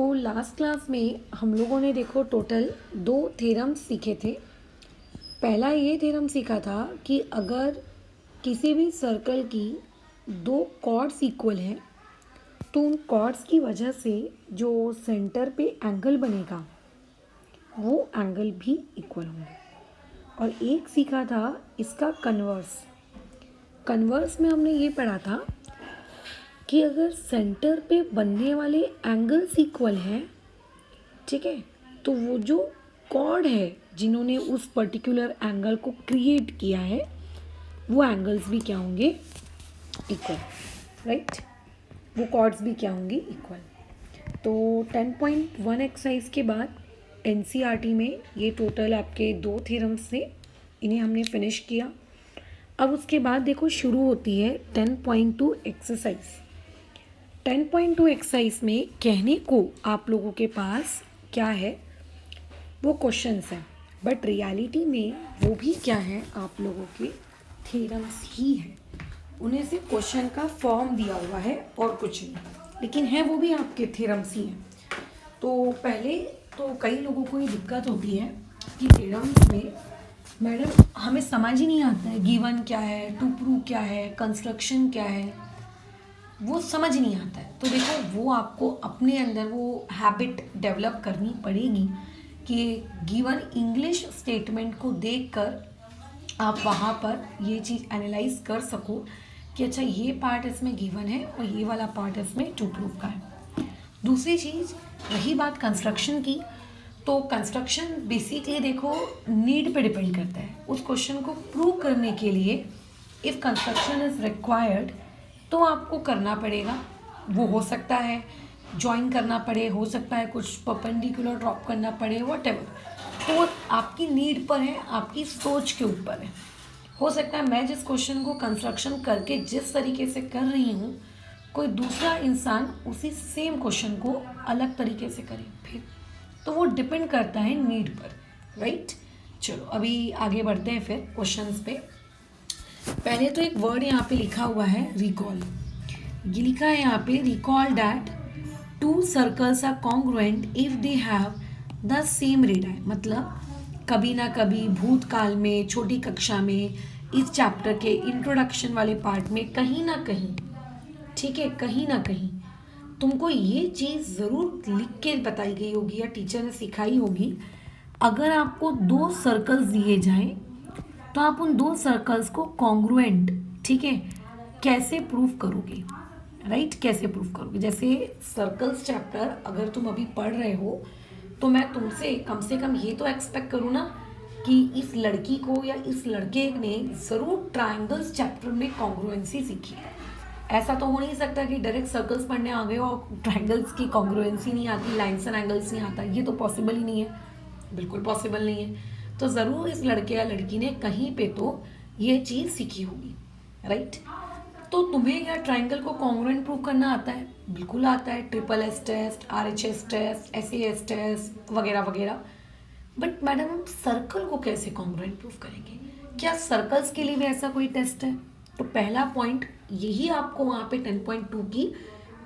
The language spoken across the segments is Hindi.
तो लास्ट क्लास में हम लोगों ने देखो टोटल 2 थ्योरम सीखे थे। पहला ये थ्योरम सीखा था कि अगर किसी भी सर्कल की 2 कॉर्ड्स इक्वल हैं तो उन कॉर्ड्स की वजह से जो सेंटर पे एंगल बनेगा वो एंगल भी इक्वल होंगे। और एक सीखा था इसका कन्वर्स। कन्वर्स में हमने ये पढ़ा था कि अगर सेंटर पे बनने वाले एंगल्स इक्वल हैं, ठीक है, तो वो जो कॉर्ड है जिन्होंने उस पर्टिकुलर एंगल को क्रिएट किया है वो एंगल्स भी क्या होंगे, इक्वल, राइट। वो कॉर्ड्स भी क्या होंगी, इक्वल। तो 10.1 एक्सरसाइज के बाद एनसीईआरटी में ये टोटल आपके 2 थ्योरम्स थे, इन्हें हमने फिनिश किया। अब उसके बाद देखो शुरू होती है 10.2 एक्सरसाइज। 10.2 एक्सरसाइज में कहने को आप लोगों के पास क्या है, वो क्वेश्चंस हैं, बट रियलिटी में वो भी क्या है, आप लोगों के थ्योरम्स ही हैं। उन्हें सिर्फ क्वेश्चन का फॉर्म दिया हुआ है और कुछ नहीं, लेकिन है वो भी आपके थ्योरम्स ही हैं। तो पहले तो कई लोगों को ये दिक्कत होती है कि थ्योरम्स में मैडम हमें समझ ही नहीं आता है गिवन क्या है, टू प्रूव क्या है, कंस्ट्रक्शन क्या है, वो समझ नहीं आता है। तो देखो वो आपको अपने अंदर वो हैबिट डेवलप करनी पड़ेगी कि गिवन इंग्लिश स्टेटमेंट को देखकर आप वहाँ पर ये चीज़ एनालाइज कर सको कि अच्छा ये पार्ट इसमें गिवन है और ये वाला पार्ट इसमें टू प्रूव का है। दूसरी चीज़, रही बात कंस्ट्रक्शन की, तो कंस्ट्रक्शन बेसिकली देखो नीड पे डिपेंड करता है। उस क्वेश्चन को प्रूव करने के लिए इफ़ कंस्ट्रक्शन इज़ रिक्वायर्ड तो आपको करना पड़ेगा। वो हो सकता है ज्वाइन करना पड़े, हो सकता है कुछ परपेंडिकुलर ड्रॉप करना पड़े, व्हाटएवर। तो आपकी नीड पर है, आपकी सोच के ऊपर है। हो सकता है मैं जिस क्वेश्चन को कंस्ट्रक्शन करके जिस तरीके से कर रही हूँ, कोई दूसरा इंसान उसी सेम क्वेश्चन को अलग तरीके से करे, फिर तो वो डिपेंड करता है नीड पर, राइट। चलो अभी आगे बढ़ते हैं फिर क्वेश्चंस पे। पहले तो एक वर्ड यहाँ पे लिखा हुआ है रिकॉल। ये लिखा है यहाँ पे recall that 2 circles are congruent if they have the same radius. मतलब कभी ना कभी भूतकाल में, छोटी कक्षा में, इस चैप्टर के इंट्रोडक्शन वाले पार्ट में कहीं ना कहीं, ठीक है, कहीं ना कहीं तुमको ये चीज़ ज़रूर लिख के बताई गई होगी या टीचर ने सिखाई होगी। अगर आपको 2 सर्कल्स दिए जाएं तो आप उन 2 सर्कल्स को कॉन्ग्रुएंट, ठीक है, कैसे प्रूव करोगे, राइट, कैसे प्रूव करोगे। जैसे सर्कल्स चैप्टर अगर तुम अभी पढ़ रहे हो तो मैं तुमसे कम से कम ये तो एक्सपेक्ट करूँ ना कि इस लड़की को या इस लड़के ने ज़रूर ट्रायंगल्स चैप्टर में कॉन्ग्रुएंसी सीखी है। ऐसा तो हो नहीं सकता कि डायरेक्ट सर्कल्स पढ़ने आ गए और ट्रायंगल्स की कॉन्ग्रुएंसी नहीं आती, लाइन्स एंड एंगल्स नहीं आता। ये तो पॉसिबल ही नहीं है, बिल्कुल पॉसिबल नहीं है। तो ज़रूर इस लड़के या लड़की ने कहीं पे तो ये चीज़ सीखी होगी, राइट। तो तुम्हें क्या ट्रायंगल को कॉन्ग्रुएंट प्रूव करना आता है? बिल्कुल आता है। Triple S test, RHS test, SAS test वगैरह वगैरह। बट मैडम हम सर्कल को कैसे कॉन्ग्रुएंट प्रूव करेंगे? क्या सर्कल्स के लिए भी ऐसा कोई टेस्ट है? तो पहला पॉइंट यही आपको वहाँ पे 10.2 की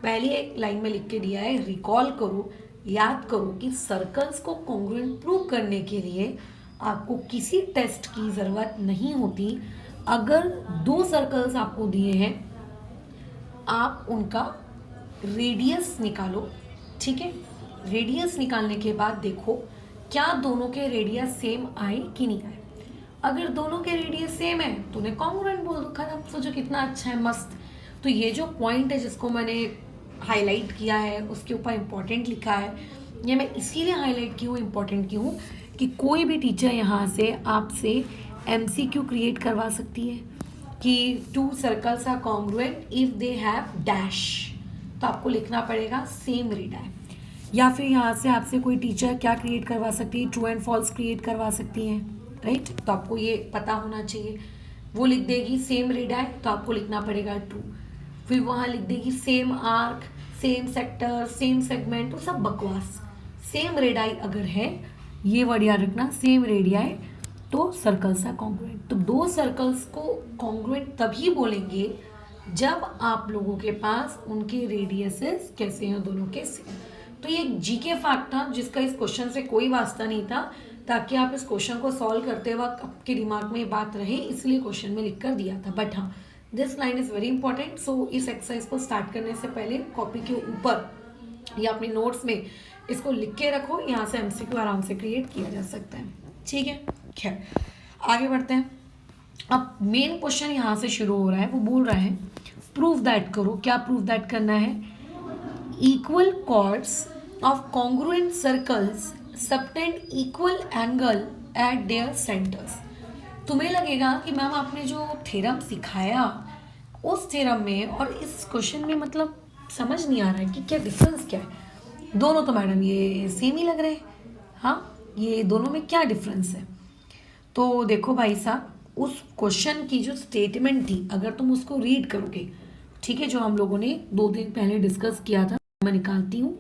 पहली एक लाइन में लिख के दिया है। रिकॉल करो, याद करो कि सर्कल्स को कॉन्ग्रुएंट प्रूव करने के लिए आपको किसी टेस्ट की ज़रूरत नहीं होती। अगर 2 सर्कल्स आपको दिए हैं, आप उनका रेडियस निकालो, ठीक है। रेडियस निकालने के बाद देखो क्या दोनों के रेडियस सेम आए कि नहीं आए। अगर दोनों के रेडियस सेम है तो उन्हें कॉन्ग्रुएंट बोल दो, खत्म। सोचो कितना अच्छा है, मस्त। तो ये जो पॉइंट है जिसको मैंने हाईलाइट किया है उसके ऊपर इम्पॉर्टेंट लिखा है। ये मैं इसीलिए हाईलाइट की हूँ, इम्पॉर्टेंट की हूँ कि कोई भी टीचर यहाँ से आपसे MCQ क्रिएट करवा सकती है कि 2 circles are congruent if they have dash, तो आपको लिखना पड़ेगा सेम रेडियस। या फिर यहाँ से आपसे कोई टीचर क्या क्रिएट करवा सकती है, ट्रू एंड फॉल्स क्रिएट करवा सकती हैं, राइट। तो आपको ये पता होना चाहिए। वो लिख देगी सेम रेडियस, तो आपको लिखना पड़ेगा ट्रू। फिर वहाँ लिख देगी same arc, same sector, same segment, तो सब बकवास। सेम रेडियस अगर है, ये वर्ड याद रखना, सेम रेडियस, तो सर्कल्स आर कॉन्ग्रुएंट। तो 2 सर्कल्स को कॉन्ग्रुएंट तभी बोलेंगे जब आप लोगों के पास उनके रेडियसेस कैसे हैं, दोनों के सेम। तो ये एक जीके फैक्ट था जिसका इस क्वेश्चन से कोई वास्ता नहीं था, ताकि आप इस क्वेश्चन को सॉल्व करते वक्त आपके दिमाग में ये बात रहे, इसलिए क्वेश्चन में लिख कर दिया था। बट हाँ, this line is very important. So इस एक्सरसाइज को स्टार्ट करने से पहले कॉपी के ऊपर या अपने नोट्स में इसको लिख के रखो, यहाँ से एमसीक्यू आराम से क्रिएट किया जा सकता है। ठीक है, खैर आगे बढ़ते हैं। अब मेन क्वेश्चन यहाँ से शुरू हो रहा है, वो बोल रहा है प्रूव दैट करो। क्या प्रूव दैट करना है? Equal chords of congruent circles subtend equal angle at their centres. तुम्हें लगेगा कि मैम आपने जो थ्योरम सिखाया उस थ्योरम में और इस क्वेश्चन में मतलब समझ नहीं आ रहा है कि क्या डिफरेंस क्या है। दोनों तो मैडम ये सेम ही लग रहे हैं, हाँ ये दोनों में क्या डिफरेंस है? तो देखो भाई साहब, उस क्वेश्चन की जो स्टेटमेंट थी अगर तुम उसको रीड करोगे, ठीक है, जो हम लोगों ने 2 दिन पहले डिस्कस किया था, मैं निकालती हूँ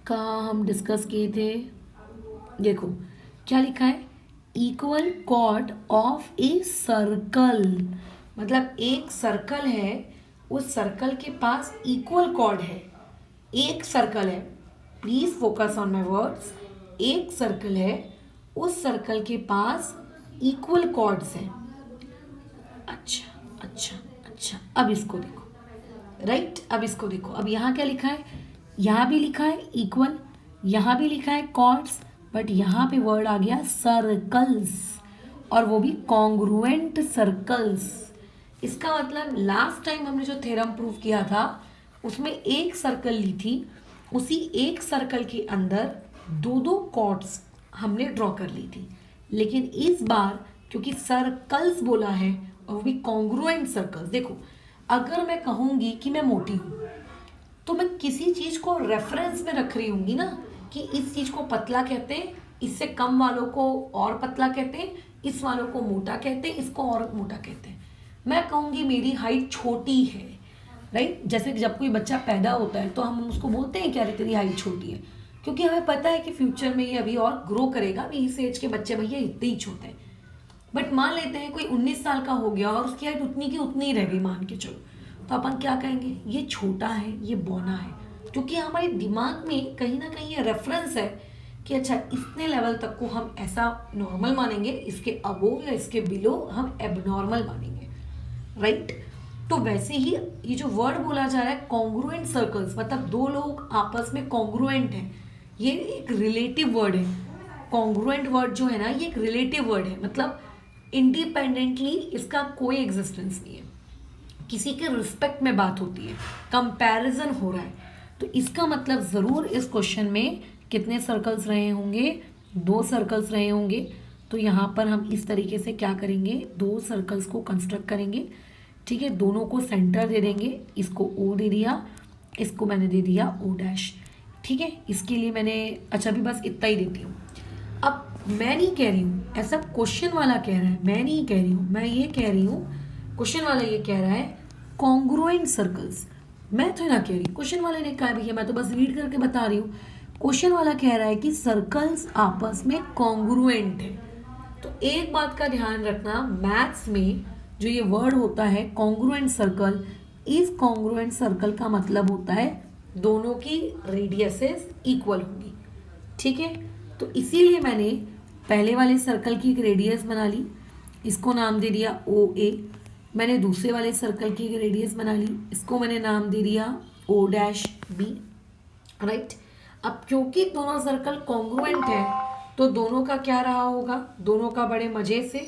कहाँ हम डिस्कस किए थे। देखो क्या लिखा है, equal cord of a circle, मतलब एक सर्कल है, उस सर्कल के पास इक्वल कॉर्ड है। एक सर्कल है, please focus on my words, एक सर्कल है, उस सर्कल के पास इक्वल कॉर्ड्स हैं। अच्छा अच्छा अच्छा, अब इसको देखो, राइट अब इसको देखो, अब यहाँ क्या लिखा है, यहाँ भी लिखा है इक्वल, यहाँ भी लिखा है कॉर्ड्स, बट यहाँ पे वर्ड आ गया सर्कल्स, और वो भी कॉन्ग्रुएंट सर्कल्स। इसका मतलब लास्ट टाइम हमने जो थ्योरम प्रूव किया था उसमें एक सर्कल ली थी, उसी एक सर्कल के अंदर 2 कॉर्ड्स हमने ड्रॉ कर ली थी, लेकिन इस बार क्योंकि सर्कल्स बोला है और वो भी कॉन्ग्रुएंट सर्कल्स। देखो अगर मैं कहूँगी कि मैं मोटी हूँ तो मैं किसी चीज़ को रेफरेंस में रख रही हूँगी ना, कि इस चीज़ को पतला कहते हैं, इससे कम वालों को और पतला कहते हैं, इस वालों को मोटा कहते हैं, इसको और मोटा कहते हैं। मैं कहूँगी मेरी हाइट छोटी है, राइट, जैसे जब कोई बच्चा पैदा होता है तो हम उसको बोलते हैं क्या रे तेरी हाइट छोटी है, क्योंकि हमें पता है कि फ्यूचर में ये अभी और ग्रो करेगा, अभी इस एज के बच्चे भैया इतने ही छोटे हैं। बट मान लेते हैं कोई 19 साल का हो गया और उसकी हाइट उतनी की उतनी ही रह गई, मान के चलो, तो अपन क्या कहेंगे, ये छोटा है, ये बौना है, क्योंकि हमारे दिमाग में कहीं ना कहीं ये रेफरेंस है कि अच्छा इतने लेवल तक को हम ऐसा नॉर्मल मानेंगे, इसके अबोव या इसके बिलो हम एबनॉर्मल मानेंगे, राइट। तो वैसे ही ये जो वर्ड बोला जा रहा है कॉन्ग्रुएंट सर्कल्स, मतलब 2 लोग आपस में कॉन्ग्रुएंट हैं, ये एक रिलेटिव वर्ड है। कॉन्ग्रुएंट वर्ड जो है ना, ये एक रिलेटिव वर्ड है, मतलब इंडिपेंडेंटली इसका कोई एग्जिस्टेंस नहीं है, किसी के रिस्पेक्ट में बात होती है, कंपैरिजन हो रहा है। तो इसका मतलब ज़रूर इस क्वेश्चन में कितने सर्कल्स रहे होंगे, 2 सर्कल्स रहे होंगे। तो यहाँ पर हम इस तरीके से क्या करेंगे, 2 सर्कल्स को कंस्ट्रक्ट करेंगे, ठीक है, दोनों को सेंटर दे देंगे, इसको ओ दे दिया, इसको मैंने दे दिया ओ डैश, ठीक है। इसके लिए मैंने अच्छा भी बस इतना ही देती हूँ। अब मैं नहीं कह रही हूँ, ऐसा क्वेश्चन वाला कह रहा है, मैं नहीं कह रही हूँ, मैं ये कह रही हूँ, क्वेश्चन वाला ये कह रहा है कॉन्ग्रुएंट सर्कल्स, मैं तो ना कह रही, क्वेश्चन वाले ने कहा भैया, मैं तो बस रीड करके बता रही हूँ। क्वेश्चन वाला कह रहा है कि सर्कल्स आपस में कॉन्ग्रुएंट है। तो एक बात का ध्यान रखना, मैथ्स में जो ये वर्ड होता है कॉन्ग्रुएंट सर्कल, इस कॉन्ग्रुएंट सर्कल का मतलब होता है दोनों की रेडियसेस इक्वल होंगी, ठीक है। तो इसीलिए मैंने पहले वाले सर्कल की एक रेडियस बना ली, इसको नाम दे दिया ओ ए, मैंने दूसरे वाले सर्कल की एक रेडियस बना ली, इसको मैंने नाम दे दिया ओ डैश बी, राइट। अब क्योंकि दोनों सर्कल कॉन्ग्रुएंट है तो दोनों का क्या रहा होगा, दोनों का बड़े मजे से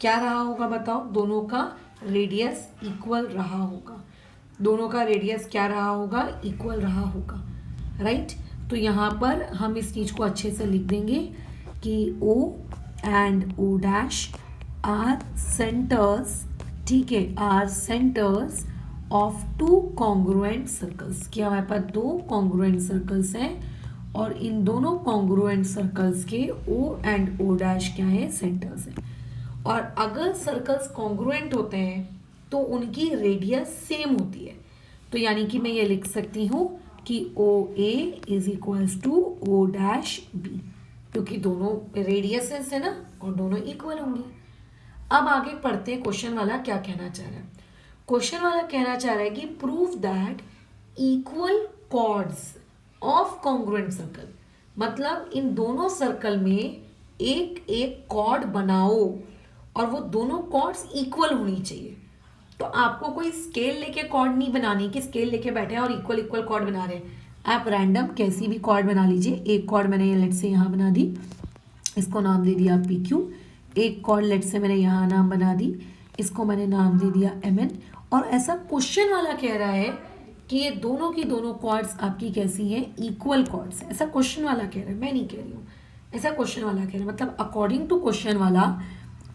क्या रहा होगा बताओ, दोनों का रेडियस इक्वल रहा होगा, दोनों का रेडियस क्या रहा होगा, इक्वल रहा होगा, राइट। तो यहाँ पर हम इस चीज़ को अच्छे से लिख देंगे कि O and O dash are centres, ठीक है, are centres of 2 congruent circles, कि हमारे पास 2 कॉन्ग्रुएंट सर्कल्स हैं और इन दोनों कॉन्ग्रुएंट सर्कल्स के O एंड O डैश क्या है, सेंटर्स हैं। और अगर सर्कल्स कॉन्ग्रुएंट होते हैं तो उनकी रेडियस सेम होती है, तो यानी कि मैं ये लिख सकती हूँ कि O A is equals to O dash B, क्योंकि दोनों रेडियसेस है ना और दोनों इक्वल होंगी। अब आगे पढ़ते हैं, क्वेश्चन वाला क्या कहना चाह रहा है। क्वेश्चन वाला कहना चाह रहा है कि prove that equal chords of congruent circle, मतलब इन दोनों सर्कल में एक एक कॉर्ड बनाओ और वो दोनों कॉर्ड्स इक्वल होनी चाहिए। तो आपको कोई स्केल लेके कॉर्ड नहीं बनानी कि स्केल लेके बैठे हैं और इक्वल इक्वल कॉर्ड बना रहे हैं। आप रैंडम कैसी भी कॉर्ड बना लीजिए। एक कॉर्ड मैंने लेट से यहाँ बना दी, इसको नाम दे दिया पी क्यू। एक कॉर्ड लेट से मैंने यहाँ नाम बना दी, इसको मैंने नाम दे दिया एम एन। और ऐसा क्वेश्चन वाला कह रहा है कि ये दोनों की दोनों कॉर्ड्स आपकी कैसी हैं, इक्वल कॉर्ड्स। ऐसा क्वेश्चन वाला कह रहा है, मैं नहीं कह रही हूँ, ऐसा क्वेश्चन वाला कह रहा है। मतलब अकॉर्डिंग टू क्वेश्चन वाला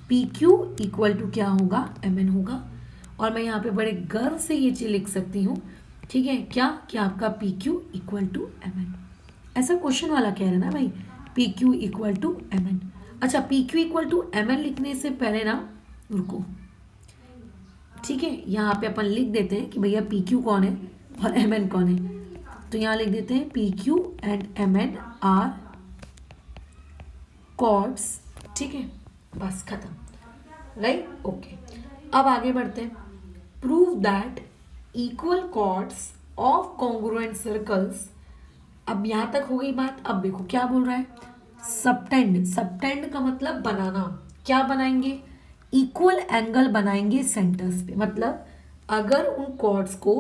पी क्यू इक्वल टू क्या होगा, एम एन होगा। और मैं यहाँ पे बड़े गर्व से ये चीज लिख सकती हूँ, ठीक है, क्या कि आपका P Q equal to M N. ऐसा क्वेश्चन वाला कह रहा है ना भाई, P Q equal to M N. अच्छा, P Q equal to M N लिखने से पहले ना रुको, ठीक है, यहाँ पे अपन लिख देते हैं कि भैया पी क्यू कौन है और एम एन कौन है। तो यहाँ लिख देते हैं P Q and M N are chords, ठीक है, बस खत्म, राइट, ओके। अब आगे बढ़ते हैं। Prove that equal chords of congruent circles. अब यहाँ तक हो गई बात। अब देखो क्या बोल रहा है, सबटेंड। सबटेंड का मतलब बनाना। क्या बनाएंगे, इक्वल एंगल बनाएंगे सेंटर्स पे। मतलब अगर उन कॉर्ड्स को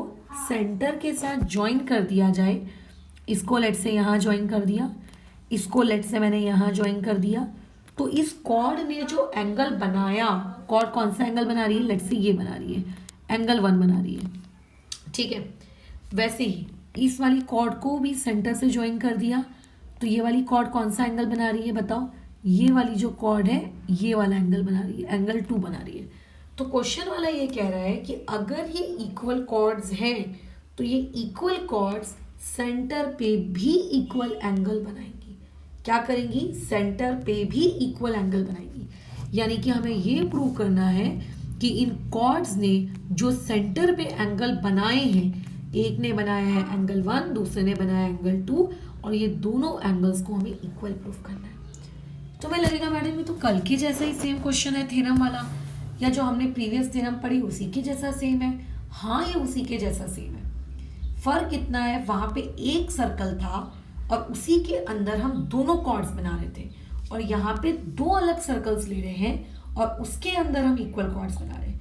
सेंटर के साथ ज्वाइन कर दिया जाए, इसको लेट से यहाँ ज्वाइन कर दिया, इसको लेट से मैंने यहाँ ज्वाइन कर दिया, तो इस कॉर्ड ने जो एंगल बनाया, कॉर्ड कौन सा एंगल बना रही है, लेट से ये बना रही है, एंगल 1 बना रही है, ठीक है। वैसे ही इस वाली कॉर्ड को भी सेंटर से ज्वाइन कर दिया, तो ये वाली कॉर्ड कौन सा एंगल बना रही है बताओ, ये वाली जो कॉर्ड है ये वाला एंगल बना रही है, एंगल 2 बना रही है। तो क्वेश्चन वाला ये कह रहा है कि अगर ये इक्वल कॉर्ड्स हैं तो ये इक्वल कॉर्ड्स सेंटर पे भी इक्वल एंगल बनाएंगी। क्या करेंगी, सेंटर पे भी इक्वल एंगल बनाएंगी। यानी कि हमें ये प्रूव करना है कि इन कॉर्ड्स ने जो सेंटर पे एंगल बनाए हैं, एक ने बनाया है एंगल 1, दूसरे ने बनाया एंगल 2, और ये दोनों एंगल्स को हमें इक्वल प्रूव करना है। तो मैं लगेगा मैडम ये तो कल के जैसा ही सेम क्वेश्चन है थ्योरम वाला, या जो हमने प्रीवियस थ्योरम पढ़ी उसी के जैसा सेम है। हाँ, ये उसी के जैसा सेम है। फर्क कितना है, वहां पे एक सर्कल था और उसी के अंदर हम दोनों कॉर्ड्स बना रहे थे, और यहाँ पे 2 अलग सर्कल्स ले रहे हैं और उसके अंदर हम इक्वल कॉर्ड्स बना रहे हैं,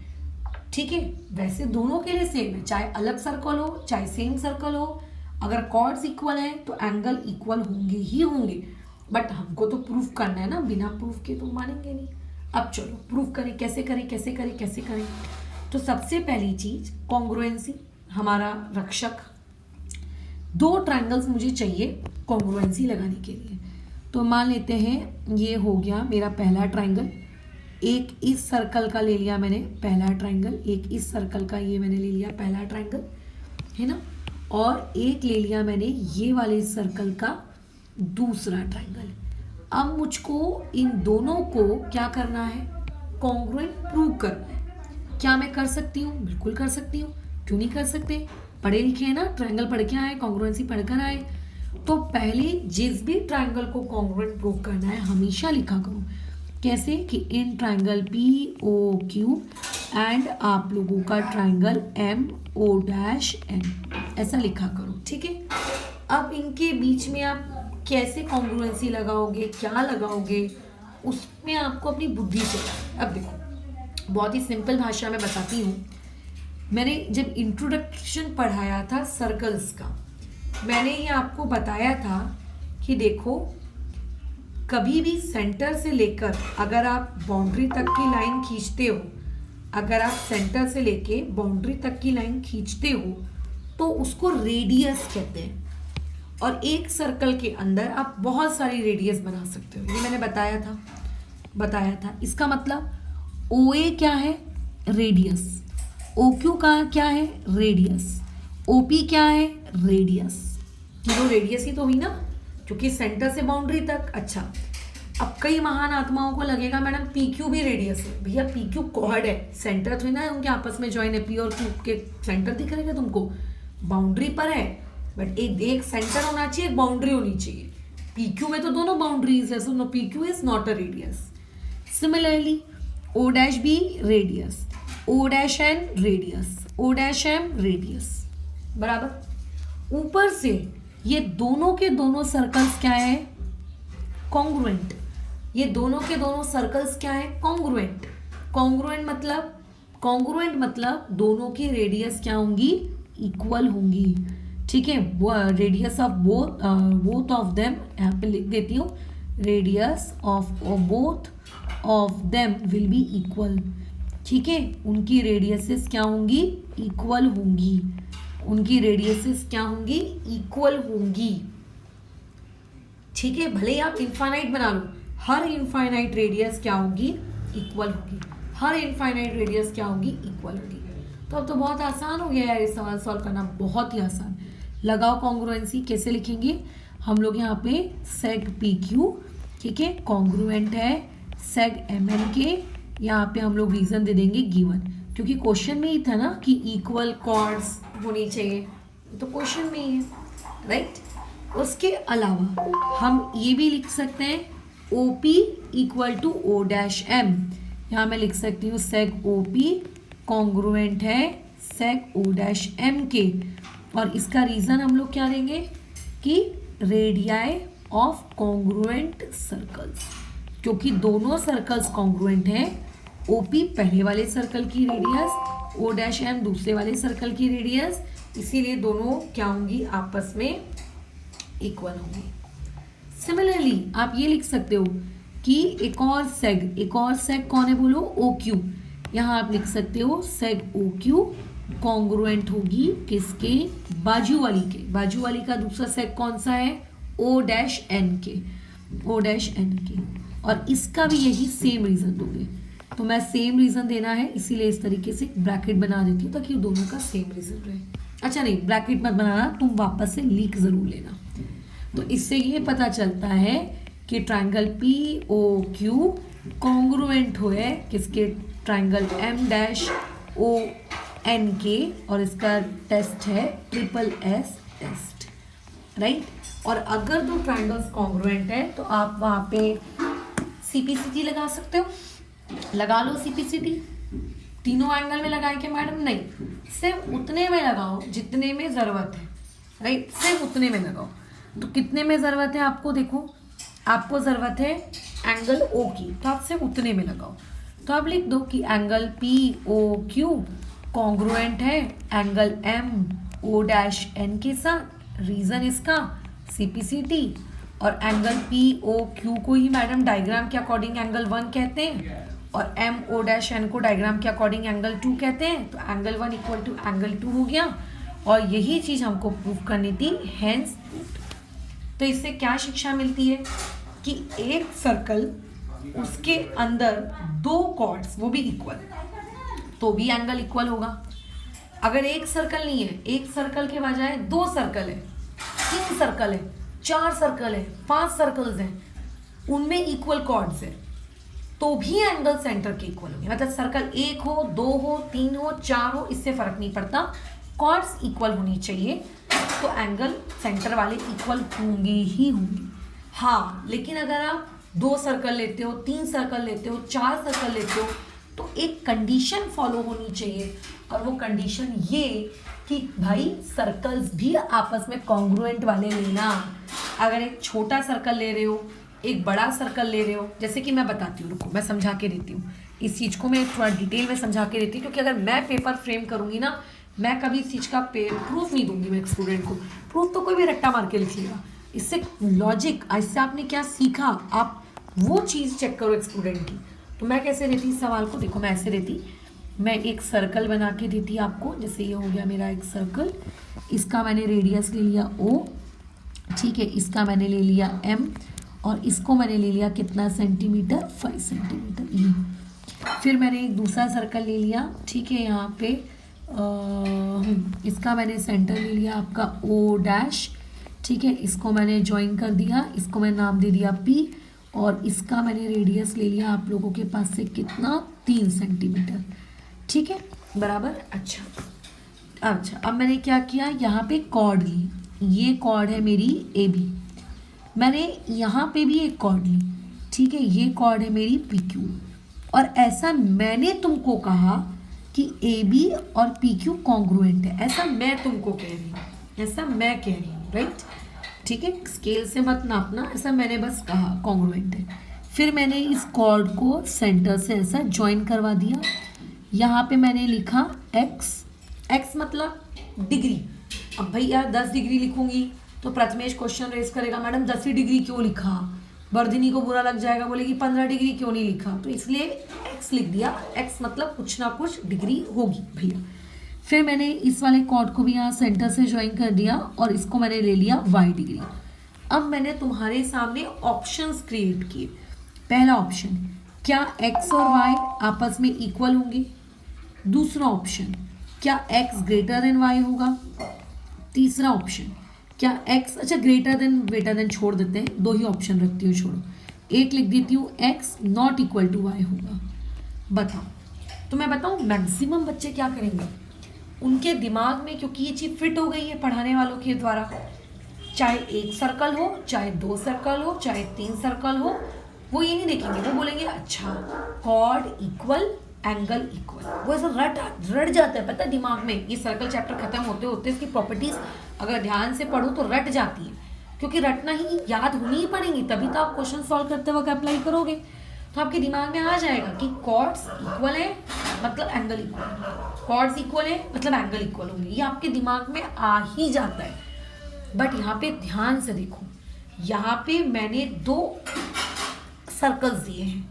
ठीक है। वैसे दोनों के लिए सेम है, चाहे अलग सर्कल हो चाहे सेम सर्कल हो, अगर कॉर्ड्स इक्वल हैं तो एंगल इक्वल होंगे ही होंगे। बट हमको तो प्रूफ करना है ना, बिना प्रूफ के तो मानेंगे नहीं। अब चलो प्रूफ करें, कैसे करें कैसे करें कैसे करें। तो सबसे पहली चीज कॉन्ग्रुएंसी, हमारा रक्षक। 2 ट्रायंगल्स मुझे चाहिए कॉन्ग्रुएंसी लगाने के लिए। तो मान लेते हैं ये हो गया मेरा पहला ट्रायंगल, एक इस सर्कल का ले लिया मैंने पहला ट्रायंगल, एक इस सर्कल का ये मैंने ले लिया पहला ट्रायंगल, है ना, और एक ले लिया मैंने ये वाले सर्कल का दूसरा ट्रायंगल। अब मुझको इन दोनों को क्या करना है, कॉन्ग्रुएंट प्रूव करना है। क्या मैं कर सकती हूँ, बिल्कुल कर सकती हूँ, क्यों नहीं कर सकते, पढ़े लिखे हैं ना, ट्रायंगल पढ़ के आए, कॉन्ग्रुएंसी पढ़कर आए। तो पहले जिस भी ट्रायंगल को कॉन्ग्रुएंट प्रूव करना है हमेशा लिखा करो, कैसे कि in triangle P O Q and आप लोगों का triangle M O dash N, ऐसा लिखा करो, ठीक है। अब इनके बीच में आप कैसे कॉन्ग्रुएंसी लगाओगे, क्या लगाओगे, उसमें आपको अपनी बुद्धि से। अब देखो बहुत ही सिंपल भाषा में बताती हूँ। मैंने जब इंट्रोडक्शन पढ़ाया था सर्कल्स का, मैंने ये आपको बताया था कि देखो कभी भी सेंटर से लेकर अगर आप बाउंड्री तक की लाइन खींचते हो, अगर आप सेंटर से लेके बाउंड्री तक की लाइन खींचते हो तो उसको रेडियस कहते हैं। और एक सर्कल के अंदर आप बहुत सारी रेडियस बना सकते हो, ये मैंने बताया था। इसका मतलब ओ ए क्या है, रेडियस, ओ क्यू का क्या है, रेडियस, ओ पी क्या है, रेडियस। तो रेडियस ही तो हुई ना, क्योंकि सेंटर से बाउंड्री तक। अच्छा, अब कई महान आत्माओं को लगेगा मैडम पी क्यू भी रेडियस है। भैया पी क्यू कॉर्ड है, सेंटर थोड़ी ना उनके आपस में ज्वाइन है, पी और क्यू के सेंटर दिख रहेगा तुमको, बाउंड्री पर है, बट एक सेंटर होना चाहिए, एक बाउंड्री होनी चाहिए। पी क्यू में तो दोनों बाउंड्रीज है, so no P Q is not a radius. Similarly O dash B radius, O dash N radius, O dash M radius, बराबर। ऊपर से ये दोनों के दोनों सर्कल्स क्या है, कॉन्ग्रुएंट। ये दोनों के दोनों सर्कल्स क्या है, कॉन्ग्रुएंट। कॉन्ग्रुएंट मतलब दोनों की रेडियस क्या होंगी, इक्वल होंगी। ठीक है, radius of both of them, यहाँ पे लिख देती हूँ, radius of both of them will be equal. ठीक है, उनकी रेडियसेस क्या होंगी, इक्वल होंगी। उनकी रेडियसेस क्या होंगी, इक्वल होंगी। ठीक है, भले ही आप इनफाइनाइट बना लो, हर इनफाइनाइट रेडियस क्या होगी, इक्वल होगी। हर इनफाइनाइट रेडियस क्या होगी, इक्वल होगी। तो अब तो बहुत आसान हो गया यार ये सवाल सॉल्व करना, बहुत ही आसान। लगाओ कॉन्ग्रुएंसी, कैसे लिखेंगे हम लोग यहाँ पे, सेग पी क्यू, ठीक है, कॉन्ग्रुएंट है सेग एम एन के। यहाँ पे हम लोग रीजन दे देंगे गिवन, क्योंकि क्वेश्चन में ही था ना कि इक्वल कॉर्ड्स होनी चाहिए, तो क्वेश्चन में ही है, राइट। उसके अलावा हम ये भी लिख सकते हैं O P equal to O dash M. यहाँ मैं लिख सकती हूँ सेग ओ पी कॉन्ग्रुएंट है सेग ओ डैश एम के। और इसका रीजन हम लोग क्या देंगे कि रेडियाई ऑफ कॉन्ग्रुएंट सर्कल्स, क्योंकि दोनों सर्कल्स कॉन्ग्रुएंट हैं। ओ पी पहले वाले सर्कल की रेडियस, ओ डैश एम दूसरे वाले सर्कल की रेडियस, इसीलिए दोनों क्या होंगी, आपस में इक्वल होंगी। सिमिलरली आप ये लिख सकते हो कि एक और सेग कौन है बोलो, ओ क्यू। यहाँ आप लिख सकते हो सेग ओ क्यू कॉन्ग्रुएंट होगी किसके, बाजू वाली के। बाजू वाली का दूसरा सेग कौन सा है, ओ डैश एन के, ओ डैश एन के। और इसका भी यही सेम रीजन दोगे, तो मैं सेम रीजन देना है इसीलिए इस तरीके से ब्रैकेट बना देती हूँ ताकि दोनों का सेम रीजन रहे। अच्छा नहीं, ब्रैकेट मत बनाना, तुम वापस से लीक जरूर लेना। तो इससे ये पता चलता है कि triangle P O Q congruent हुए किसके, triangle M dash O N के। और इसका टेस्ट है ट्रिपल एस टेस्ट, राइट। और अगर दो ट्रायंगल्स कॉन्ग्रुएंट है तो आप वहाँ पे सीपीसीटी लगा सकते हो, लगा लो सीपीसीटी। तीनों एंगल में लगाए क्या मैडम, नहीं, सिर्फ उतने में लगाओ जितने में ज़रूरत है, राइट, सिर्फ उतने में लगाओ। तो कितने में ज़रूरत है आपको, देखो आपको ज़रूरत है एंगल ओ की, तो आप सिर्फ उतने में लगाओ। तो आप लिख दो कि angle P O Q congruent है angle M O dash N के साथ। रीज़न इसका सीपीसीटी। और एंगल पी ओ क्यू को ही मैडम डायग्राम के अकॉर्डिंग एंगल 1 कहते हैं, और एम ओ डैश एन को डायग्राम के अकॉर्डिंग एंगल 2 कहते हैं। तो एंगल 1 इक्वल टू एंगल 2 हो गया, और यही चीज़ हमको प्रूव करनी थी, हेंस प्रूव्ड। तो इससे क्या शिक्षा मिलती है कि एक सर्कल, उसके अंदर दो कॉर्ड्स, वो भी इक्वल, तो भी एंगल इक्वल होगा। अगर एक सर्कल नहीं है, एक सर्कल के बजाय 2 सर्कल है, 3 सर्कल है, 4 सर्कल है, 5 सर्कल्स हैं, उनमें इक्वल कॉर्ड्स है, तो भी एंगल सेंटर के इक्वल होंगे। मतलब सर्कल 1 हो, 2 हो, 3 हो, 4 हो, इससे फर्क नहीं पड़ता, कॉर्ड्स इक्वल होनी चाहिए, तो एंगल सेंटर वाले इक्वल होंगे ही होंगे। हाँ, लेकिन अगर आप 2 सर्कल लेते हो, 3 सर्कल लेते हो, 4 सर्कल लेते हो, तो एक कंडीशन फॉलो होनी चाहिए, और वो कंडीशन ये कि भाई सर्कल्स भी आपस में कॉन्ग्रुएंट वाले लेना। अगर एक छोटा सर्कल ले रहे हो, एक बड़ा सर्कल ले रहे हो, जैसे कि मैं बताती हूँ, रुको मैं समझा के देती हूँ, इस चीज़ को मैं थोड़ा डिटेल में समझा के देती हूँ, क्योंकि अगर मैं पेपर फ्रेम करूँगी ना, मैं कभी इस चीज़ का प्रूफ नहीं दूंगी मैं स्टूडेंट को। प्रूफ तो कोई भी रट्टा मार के लिख लेगा, इससे लॉजिक, इससे आपने क्या सीखा, आप वो चीज़ चेक करो एक स्टूडेंट की। तो मैं कैसे देती इस सवाल को, देखो मैं ऐसे देती, मैं एक सर्कल बना के देती आपको। जैसे ये हो गया मेरा एक सर्कल, इसका मैंने रेडियस ले लिया ओ, ठीक है, इसका मैंने ले लिया एम, और इसको मैंने ले लिया कितना सेंटीमीटर, 5 सेंटीमीटर ये। फिर मैंने एक दूसरा सर्कल ले लिया, ठीक है, यहाँ पे इसका मैंने सेंटर ले लिया आपका ओ डैश, ठीक है, इसको मैंने ज्वाइन कर दिया, इसको मैंने नाम दे दिया पी, और इसका मैंने रेडियस ले लिया आप लोगों के पास से कितना, 3 सेंटीमीटर, ठीक है, बराबर। अच्छा अब मैंने क्या किया, यहाँ पे कॉर्ड ली, ये कॉर्ड है मेरी ए बी, मैंने यहाँ पे भी एक कॉर्ड ली, ठीक है, ये कॉर्ड है मेरी पी क्यू। और ऐसा मैंने तुमको कहा कि ए बी और पी क्यू कॉन्ग्रुएंट है, ऐसा मैं तुमको कह रही हूँ, ऐसा मैं कह रही हूँ, राइट। ठीक है, स्केल से मत नापना, ऐसा मैंने बस कहा कॉन्ग्रुएंट है। फिर मैंने इस कॉर्ड को सेंटर से ऐसा ज्वाइन करवा दिया। यहाँ पे मैंने लिखा x, x मतलब डिग्री। अब भैया 10 डिग्री लिखूंगी तो प्रथमेश क्वेश्चन रेज करेगा, मैडम 10 ही डिग्री क्यों लिखा, वर्धिनी को बुरा लग जाएगा, बोलेगी 15 डिग्री क्यों नहीं लिखा, तो इसलिए x लिख दिया। x मतलब कुछ ना कुछ डिग्री होगी भैया। फिर मैंने इस वाले कॉर्ड को भी यहाँ सेंटर से ज्वाइन कर दिया और इसको मैंने ले लिया y डिग्री। अब मैंने तुम्हारे सामने ऑप्शंस क्रिएट किए। पहला ऑप्शन, क्या x और y आपस में इक्वल होंगे। दूसरा ऑप्शन, क्या x ग्रेटर देन y होगा। तीसरा ऑप्शन, क्या x, अच्छा ग्रेटर देन छोड़ देते हैं, 2 ही ऑप्शन रखती हूँ, छोड़ो, एक लिख देती हूँ x not equal to y होगा। बताओ, तो मैं बताऊँ मैक्सिमम बच्चे क्या करेंगे, उनके दिमाग में क्योंकि ये चीज़ फिट हो गई है पढ़ाने वालों के द्वारा, चाहे 1 सर्कल हो, चाहे 2 सर्कल हो, चाहे 3 सर्कल हो, वो ये नहीं देखेंगे, वो बोलेंगे अच्छा कॉर्ड इक्वल, एंगल इक्वल। वो ऐसा रट जाता है, पता है दिमाग में। ये सर्कल चैप्टर खत्म होते होते इसकी प्रॉपर्टीज अगर ध्यान से पढ़ो तो रट जाती है, क्योंकि रटना ही, याद होनी ही पड़ेंगी, तभी तो आप क्वेश्चन सॉल्व करते वक्त अप्लाई करोगे। तो आपके दिमाग में आ जाएगा कि कॉर्ड्स इक्वल है मतलब एंगल इक्वल, कॉर्ड्स इक्वल है मतलब एंगल इक्वल होंगे, ये आपके दिमाग में आ ही जाता है। बट यहाँ पे ध्यान से देखो, यहाँ पे मैंने 2 सर्कल्स दिए हैं,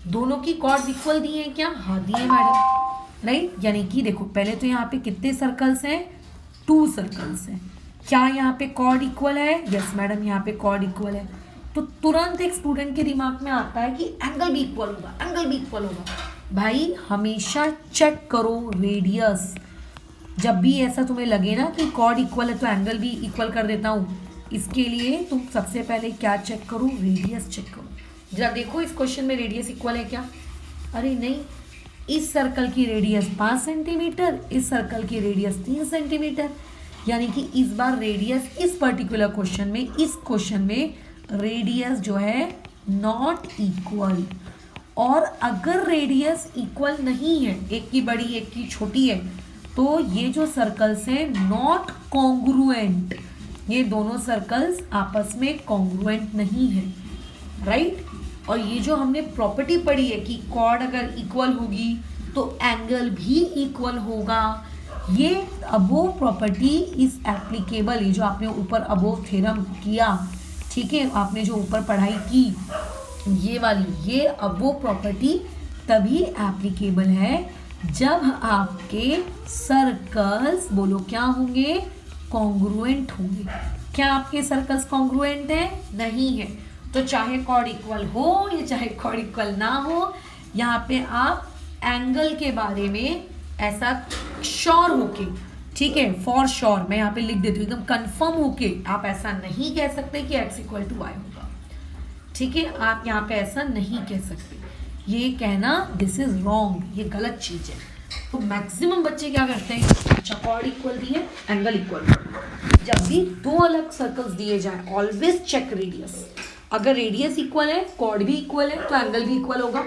दोनों की कॉर्ड्स इक्वल दिए हैं क्या, हाँ दिए मैडम, राइट। यानी कि देखो पहले तो यहाँ पे कितने सर्कल्स हैं, 2 सर्कल्स हैं। क्या यहाँ पे कॉर्ड इक्वल है, यस मैडम यहाँ पे कॉर्ड इक्वल है। तो तुरंत एक स्टूडेंट के दिमाग में आता है कि एंगल भी इक्वल होगा, एंगल भी इक्वल होगा। भाई हमेशा चेक करो रेडियस, जब भी ऐसा तुम्हें लगे ना कि कॉर्ड इक्वल है तो एंगल भी इक्वल कर देता हूँ, इसके लिए तुम सबसे पहले क्या चेक करो, रेडियस चेक करो। जरा देखो इस क्वेश्चन में रेडियस इक्वल है क्या, अरे नहीं, इस सर्कल की रेडियस 5 सेंटीमीटर, इस सर्कल की रेडियस 3 सेंटीमीटर, यानी कि इस बार रेडियस इस पर्टिकुलर क्वेश्चन में, इस क्वेश्चन में रेडियस जो है नॉट इक्वल। और अगर रेडियस इक्वल नहीं है, एक की बड़ी एक की छोटी है, तो ये जो सर्कल्स हैं नॉट कॉन्ग्रुएंट, ये दोनों सर्कल्स आपस में कॉन्ग्रुएंट नहीं है, राइट। और ये जो हमने प्रॉपर्टी पढ़ी है कि कॉर्ड अगर इक्वल होगी तो एंगल भी इक्वल होगा, ये अबोव प्रॉपर्टी इज एप्लीकेबल। ये जो आपने ऊपर अबोव थ्योरम किया, ठीक है, आपने जो ऊपर पढ़ाई की ये वाली, ये अबोव प्रॉपर्टी तभी एप्लीकेबल है जब आपके सर्कल्स, बोलो क्या होंगे, कॉन्ग्रुएंट होंगे। क्या आपके सर्कल्स कॉन्ग्रुएंट हैं, नहीं है, तो चाहे कॉर्ड इक्वल हो या चाहे कॉर्ड इक्वल ना हो, यहाँ पे आप एंगल के बारे में ऐसा श्योर होके, ठीक है, फॉर श्योर मैं यहाँ पे लिख देती हूँ, एकदम कंफर्म होके आप ऐसा नहीं कह सकते कि x इक्वल टू y होगा, ठीक है, आप यहाँ पे ऐसा नहीं कह सकते, ये कहना दिस इज रॉन्ग, ये गलत चीज़ है। तो मैक्सिमम बच्चे क्या करते हैं, अच्छा कॉर्ड इक्वल दिए, एंगल इक्वल, जब भी 2 अलग सर्कल्स दिए जाए ऑलवेज चेक रेडियस। अगर रेडियस इक्वल है, कॉर्ड भी इक्वल है, तो एंगल भी इक्वल होगा।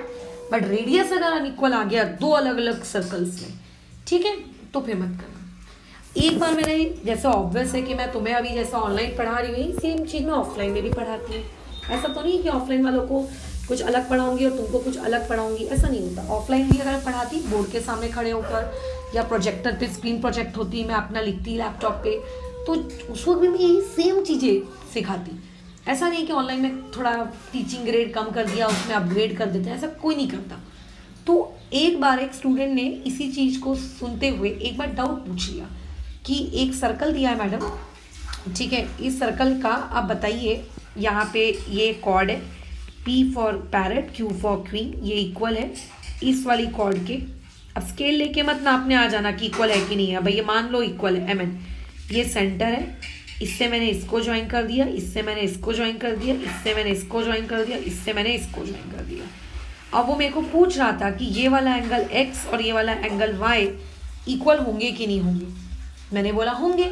बट रेडियस अगर अनइक्वल आ गया 2 अलग अलग सर्कल्स में, ठीक है, तो फिर मत करना। एक बार मैंने, जैसे ऑब्वियस है कि मैं तुम्हें अभी जैसा ऑनलाइन पढ़ा रही हूँ सेम चीज़ मैं ऑफलाइन में भी पढ़ाती हूँ। ऐसा तो नहीं कि ऑफलाइन वालों को कुछ अलग पढ़ाऊंगी और तुमको कुछ अलग पढ़ाऊंगी, ऐसा नहीं होता। ऑफलाइन भी अगर पढ़ाती बोर्ड के सामने खड़े होकर या प्रोजेक्टर पे, स्क्रीन प्रोजेक्ट होती, मैं अपना लिखती लैपटॉप पे, तो उस वक्त भी मैं यही सेम चीज़ें सिखाती। ऐसा नहीं कि ऑनलाइन में थोड़ा टीचिंग ग्रेड कम कर दिया, उसमें अपग्रेड कर देते हैं, ऐसा कोई नहीं करता। तो एक बार एक स्टूडेंट ने इसी चीज़ को सुनते हुए एक बार डाउट पूछ लिया कि एक सर्कल दिया है मैडम, ठीक है, इस सर्कल का आप बताइए, यहाँ पे ये कॉर्ड है, P for parrot, Q for queen, ये इक्वल है इस वाली कॉर्ड के। अब स्केल लेके मत नापने आ जाना कि इक्वल है कि नहीं है, भैया मान लो इक्वल है, MN ये सेंटर है, इससे मैंने इसको ज्वाइन कर दिया, इससे मैंने इसको ज्वाइन कर दिया, इससे मैंने इसको ज्वाइन कर दिया, इससे मैंने इसको ज्वाइन कर दिया। अब वो मेरे को पूछ रहा था कि ये वाला एंगल x और ये वाला एंगल y इक्वल होंगे कि नहीं होंगे। मैंने बोला होंगे,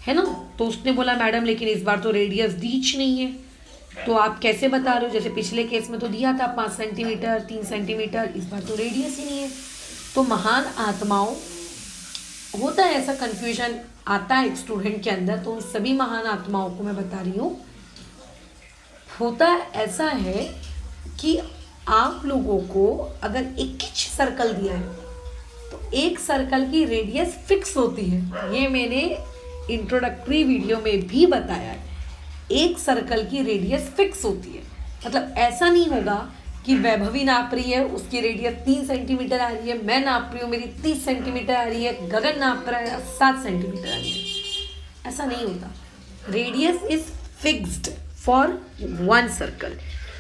है ना। तो उसने बोला मैडम लेकिन इस बार तो रेडियस दीच नहीं है, तो आप कैसे बता रहे हो, जैसे पिछले केस में तो दिया था 5 सेंटीमीटर 3 सेंटीमीटर, इस बार तो रेडियस ही नहीं है। तो महान आत्माओं होता है ऐसा, कंफ्यूजन आता है एक स्टूडेंट के अंदर, तो उन सभी महान आत्माओं को मैं बता रही हूँ। होता ऐसा है कि आप लोगों को अगर एक ही सर्कल दिया है तो एक सर्कल की रेडियस फिक्स होती है। ये मैंने इंट्रोडक्टरी वीडियो में भी बताया है, एक सर्कल की रेडियस फिक्स होती है। मतलब ऐसा नहीं होगा कि वैभवी नाप रही है, उसकी रेडियस 3 सेंटीमीटर आ रही है, मैं नाप रही हूँ मेरी 30 सेंटीमीटर आ रही है, गगन नाप रहा है 7 सेंटीमीटर आ रही है। ऐसा नहीं होता। Radius is fixed for one circle.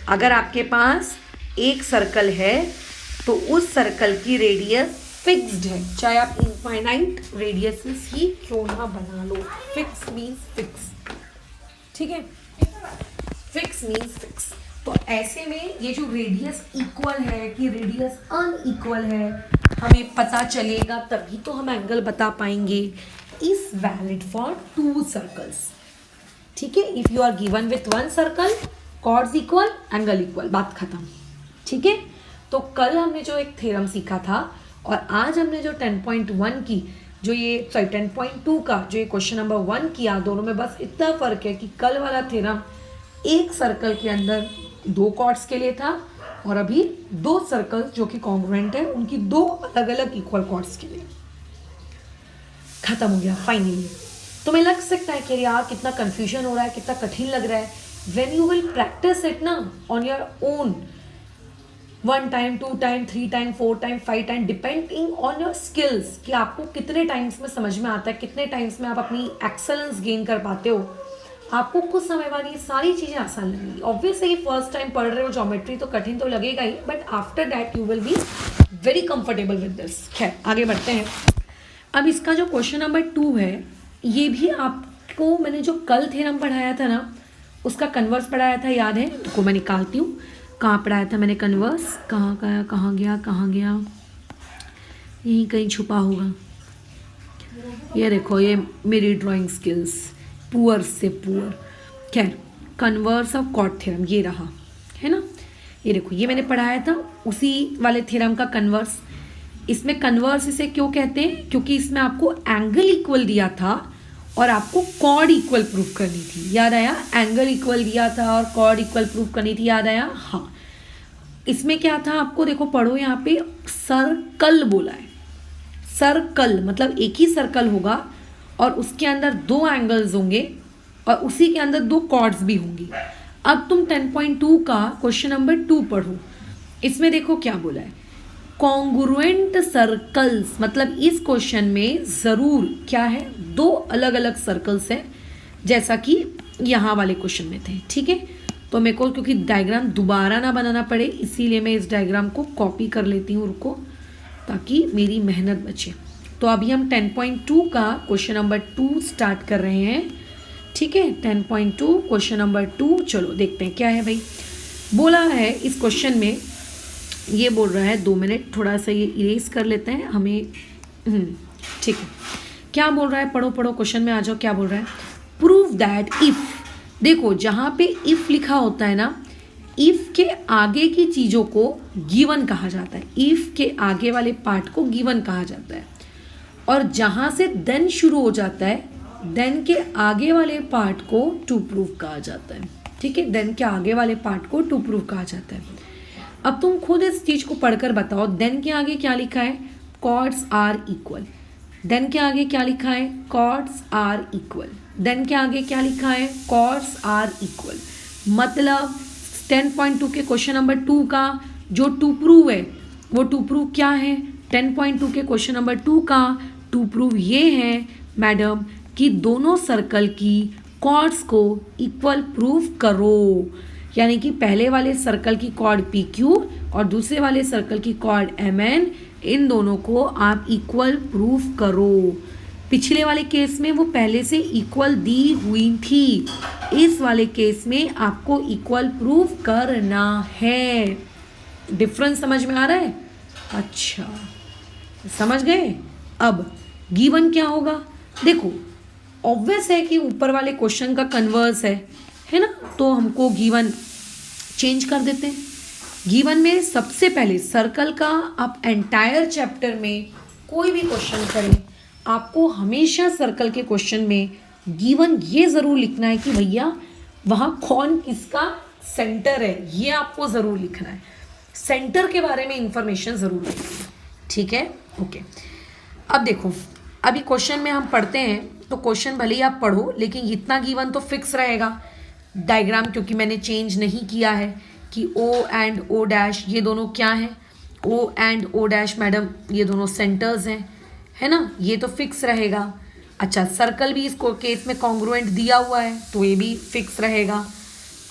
अगर आपके पास एक सर्कल है तो उस सर्कल की रेडियस फिक्स्ड है, चाहे आप इनफाइनाइट रेडियस ही क्यों ना बना लो। फिक्स मीन्स फिक्स, ठीक है, फिक्स मीन्स फिक्स। तो ऐसे में ये जो रेडियस इक्वल है कि रेडियस अनइक्वल है, हमें पता चलेगा तभी तो हम एंगल बता पाएंगे। Is valid for two circles, ठीक है। If you are given with one circle, chords equal, angle equal, बात खत्म, ठीक है। तो कल हमने जो एक थ्योरम सीखा था और आज हमने जो 10.1 की जो ये 10.2 का जो ये क्वेश्चन नंबर 1 किया, दोनों में बस इतना फर्क है कि कल वाला थ्योरम एक सर्कल के अंदर 2 कॉर्ड्स के लिए था और अभी 2 सर्कल जो कि कॉन्ग्रुएंट है उनकी 2 अलग अलग इक्वल कॉर्ड्स के लिए। खत्म हो गया फाइनली। तुम्हें लग सकता है कि यार कितना कंफ्यूजन हो रहा है, कितना कठिन लग रहा है। When you will practise it ना on your own, 1 time, 2 time, 3 time, 4 time, 5 time, depending on your skills कि आपको कितने टाइम्स में समझ में आता है, कितने टाइम्स में आप अपनी एक्सेलेंस गेन कर पाते हो। आपको कुछ समय बाद ये सारी चीज़ें आसान लगेंगी। ऑब्वियसली फर्स्ट टाइम पढ़ रहे हो ज्योमेट्री तो कठिन तो लगेगा ही, but after that you will be very comfortable with this. खैर आगे बढ़ते हैं। अब इसका जो क्वेश्चन नंबर 2 है, ये भी आपको मैंने जो कल थ्योरम पढ़ाया था ना उसका कन्वर्स पढ़ाया था, याद है? तो मैं निकालती हूँ कहाँ पढ़ाया था मैंने कन्वर्स, कहाँ गया, यहीं कहीं छुपा होगा। ये देखो, ये मेरी ड्राइंग स्किल्स पुअर से पुअर। खैर, कन्वर्स ऑफ कॉट थ्योरम ये रहा, है ना। ये देखो, ये मैंने पढ़ाया था उसी वाले थ्योरम का कन्वर्स। इसमें कन्वर्स इसे क्यों कहते हैं? क्योंकि इसमें आपको एंगल इक्वल दिया था और आपको कॉर्ड इक्वल प्रूव करनी थी। याद आया? एंगल इक्वल दिया था और कॉर्ड इक्वल प्रूव करनी थी, याद आया? हाँ। इसमें क्या था आपको देखो, पढ़ो यहाँ पे सर्कल बोला है। सर्कल मतलब एक ही सर्कल होगा और उसके अंदर 2 एंगल्स होंगे और उसी के अंदर 2 कॉर्ड्स भी होंगी। अब तुम 10.2 का क्वेश्चन नंबर 2 पढ़ो। इसमें देखो क्या बोला है, कॉन्ग्रुएंट सर्कल्स, मतलब इस क्वेश्चन में ज़रूर क्या है, 2 अलग अलग सर्कल्स हैं जैसा कि यहाँ वाले क्वेश्चन में थे, ठीक है। तो मेरे को क्योंकि डायग्राम दोबारा ना बनाना पड़े इसीलिए मैं इस डायग्राम को कॉपी कर लेती हूँ, रुको, ताकि मेरी मेहनत बचे। तो अभी हम 10.2 का क्वेश्चन नंबर 2 स्टार्ट कर रहे हैं, ठीक है। 10.2 क्वेश्चन नंबर 2, चलो देखते हैं क्या है भाई। बोला है इस क्वेश्चन में, ये बोल रहा है, 2 मिनट थोड़ा सा ये इरेज कर लेते हैं हमें, ठीक है। क्या बोल रहा है, पढ़ो क्वेश्चन में आ जाओ। क्या बोल रहा है, प्रूव दैट इफ़, देखो जहाँ पे इफ़ लिखा होता है ना, इफ़ के आगे की चीज़ों को गिवन कहा जाता है। इफ़ के आगे वाले पार्ट को गिवन कहा जाता है और जहाँ से देन शुरू हो जाता है, देन के आगे वाले पार्ट को टू प्रूव कहा जाता है, ठीक है। देन के आगे वाले पार्ट को टू प्रूव कहा जाता है। अब तुम खुद इस चीज़ को पढ़कर बताओ, देन के आगे क्या लिखा है, कॉर्ड्स आर इक्वल। देन के आगे क्या लिखा है, कॉर्ड्स आर इक्वल। देन के आगे क्या लिखा है, कॉर्ड्स आर इक्वल। मतलब 10.2 के क्वेश्चन नंबर 2 का जो टू प्रूव है वो टू प्रूव क्या है, 10.2 के क्वेश्चन नंबर 2 का टू प्रूव ये है मैडम कि दोनों सर्कल की कॉर्ड्स को इक्वल प्रूव करो। यानी कि पहले वाले सर्कल की कॉर्ड पी क्यू और दूसरे वाले सर्कल की कॉर्ड एम एन, इन दोनों को आप इक्वल प्रूव करो। पिछले वाले केस में वो पहले से इक्वल दी हुई थी, इस वाले केस में आपको इक्वल प्रूव करना है। डिफरेंस समझ में आ रहा है? अच्छा, समझ गए। अब गिवन क्या होगा, देखो ऑब्वियस है कि ऊपर वाले क्वेश्चन का कन्वर्स है ना, तो हमको गिवन चेंज कर देते हैं। गिवन में सबसे पहले सर्कल का आप एंटायर चैप्टर में कोई भी क्वेश्चन करें, आपको हमेशा सर्कल के क्वेश्चन में गिवन ये ज़रूर लिखना है कि भैया वहाँ कौन किसका सेंटर है, ये आपको ज़रूर लिखना है। सेंटर के बारे में इंफॉर्मेशन ज़रूर लिखनी है, ठीक है, ओके। अब देखो, अभी क्वेश्चन में हम पढ़ते हैं तो क्वेश्चन भले ही आप पढ़ो लेकिन इतना गिवन तो फिक्स रहेगा। डायग्राम क्योंकि मैंने चेंज नहीं किया है कि ओ एंड ओ डैश ये दोनों क्या हैं, O and O dash madam ये दोनों सेंटर्स हैं, है ना, ये तो फिक्स रहेगा। अच्छा, सर्कल भी इसको केस में कॉन्ग्रुएंट दिया हुआ है तो ये भी फिक्स रहेगा।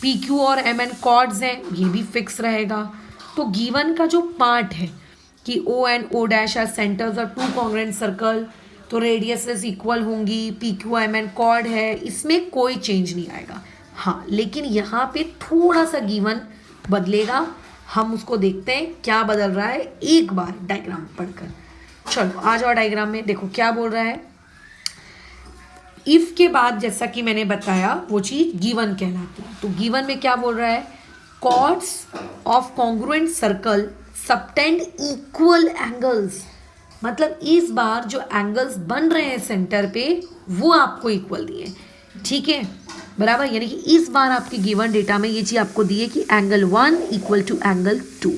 पी क्यू और एम एन कॉर्ड्स हैं, ये भी फिक्स रहेगा। तो गिवन का जो पार्ट है कि O and O dash are centres और टू कॉन्ग्रुएंट सर्कल, तो रेडियसेस इक्वल होंगी, P Q M N chord है, इसमें कोई चेंज नहीं आएगा। हाँ, लेकिन यहाँ पे थोड़ा सा गिवन बदलेगा, हम उसको देखते हैं क्या बदल रहा है एक बार डायग्राम पढ़कर। चलो आ जाओ डायग्राम में, देखो क्या बोल रहा है। इफ के बाद जैसा कि मैंने बताया वो चीज गिवन कहलाती है। तो गिवन में क्या बोल रहा है, chords of congruent circle subtend equal angles, मतलब इस बार जो एंगल्स बन रहे हैं सेंटर पे वो आपको इक्वल दिए, ठीक है, बराबर। यानी कि इस बार आपके गिवन डेटा में ये चीज़ आपको दी है कि एंगल 1 इक्वल टू एंगल 2।